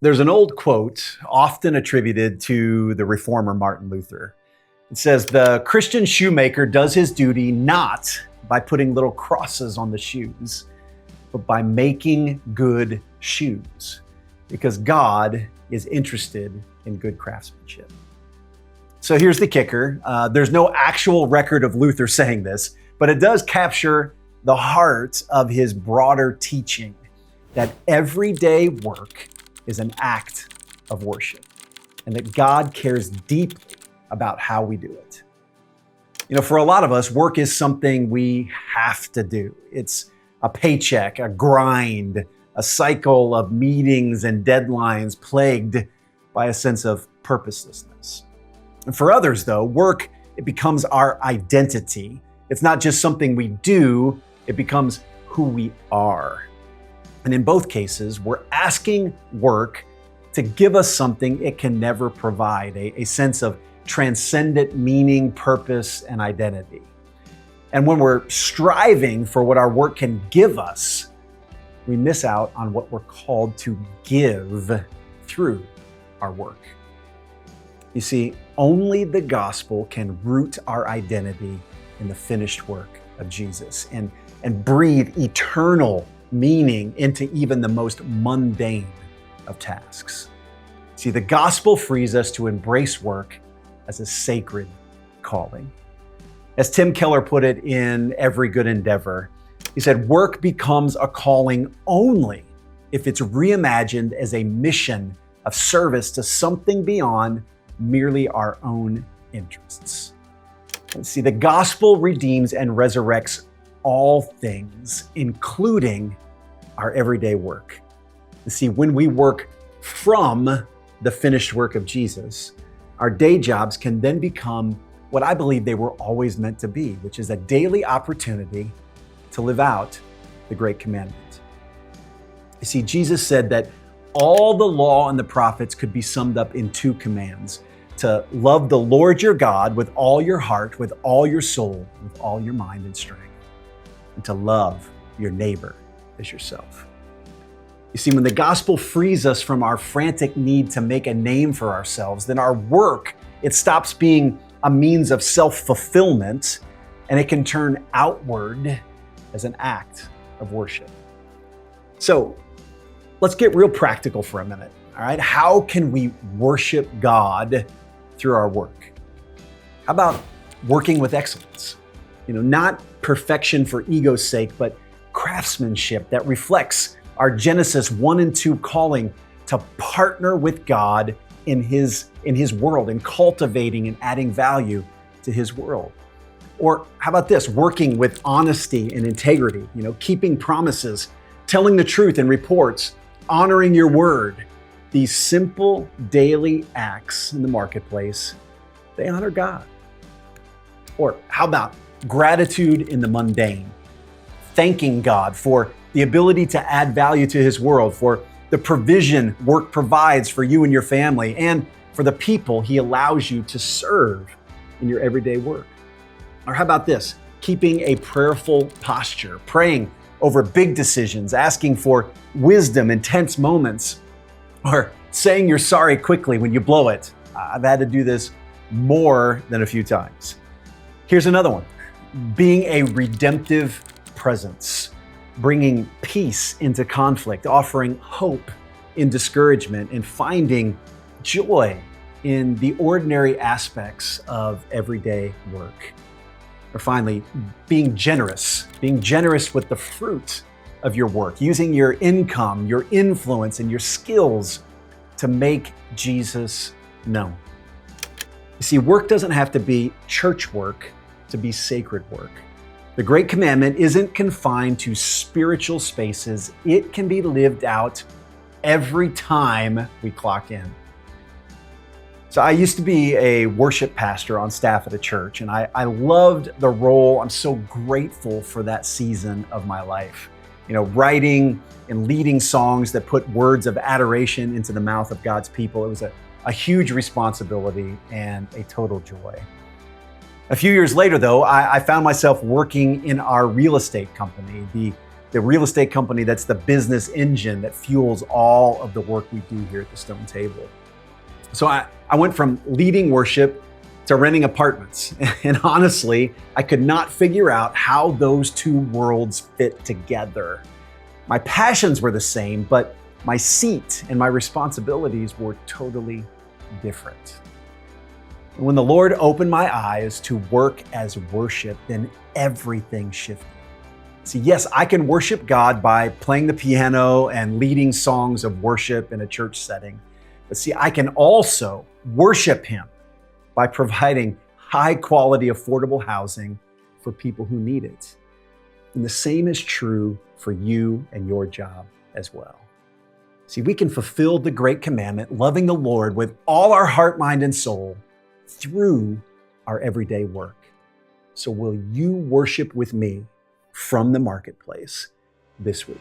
There's an old quote often attributed to the reformer Martin Luther. It says, "The Christian shoemaker does his duty not by putting little crosses on the shoes, but by making good shoes, because God is interested in good craftsmanship." So here's the kicker. There's no actual record of Luther saying this, but it does capture the heart of his broader teaching that everyday work is an act of worship and that God cares deeply about how we do it. You know, for a lot of us, work is something we have to do. It's a paycheck, a grind, a cycle of meetings and deadlines plagued by a sense of purposelessness. And for others, though, work, it becomes our identity. It's not just something we do, it becomes who we are. And in both cases, we're asking work to give us something it can never provide, a sense of transcendent meaning, purpose, and identity. And when we're striving for what our work can give us, we miss out on what we're called to give through our work. You see, only the gospel can root our identity in the finished work of Jesus and breathe eternal meaning into even the most mundane of tasks. See, the gospel frees us to embrace work as a sacred calling. As Tim Keller put it in Every Good Endeavor, he said, "Work becomes a calling only if it's reimagined as a mission of service to something beyond merely our own interests." And see, the gospel redeems and resurrects all things, including our everyday work. You see, when we work from the finished work of Jesus, our day jobs can then become what I believe they were always meant to be, which is a daily opportunity to live out the Great Commandment. You see, Jesus said that all the law and the prophets could be summed up in two commands: to love the Lord your God with all your heart, with all your soul, with all your mind and strength, and to love your neighbor as yourself. You see, when the gospel frees us from our frantic need to make a name for ourselves, then our work, it stops being a means of self-fulfillment, and it can turn outward as an act of worship. So let's get real practical for a minute, all right? How can we worship God through our work? How about working with excellence? You know, not perfection for ego's sake, but craftsmanship that reflects our Genesis 1 and 2 calling to partner with God in His world and cultivating and adding value to His world. Or how about this? Working with honesty and integrity, you know, keeping promises, telling the truth in reports, honoring your word. These simple daily acts in the marketplace, they honor God. Or how about gratitude in the mundane? Thanking God for the ability to add value to His world, for the provision work provides for you and your family, and for the people He allows you to serve in your everyday work. Or how about this? Keeping a prayerful posture, praying over big decisions, asking for wisdom in tense moments, or saying you're sorry quickly when you blow it. I've had to do this more than a few times. Here's another one: being a redemptive presence, bringing peace into conflict, offering hope in discouragement, and finding joy in the ordinary aspects of everyday work. Or finally, being generous with the fruit of your work, using your income, your influence, and your skills to make Jesus known. You see, work doesn't have to be church work to be sacred work. The Great Commandment isn't confined to spiritual spaces. It can be lived out every time we clock in. So I used to be a worship pastor on staff at a church, and I loved the role. I'm so grateful for that season of my life. You know, writing and leading songs that put words of adoration into the mouth of God's people. It was a huge responsibility and a total joy. A few years later, though, I found myself working in our real estate company, the the real estate company that's the business engine that fuels all of the work we do here at the Stone Table. So I went from leading worship to renting apartments. And honestly, I could not figure out how those two worlds fit together. My passions were the same, but my seat and my responsibilities were totally different. And when the Lord opened my eyes to work as worship, then everything shifted. See, yes, I can worship God by playing the piano and leading songs of worship in a church setting. But see, I can also worship Him by providing high quality, affordable housing for people who need it. And the same is true for you and your job as well. See, we can fulfill the Great Commandment, loving the Lord with all our heart, mind, and soul through our everyday work. So will you worship with me from the marketplace this week?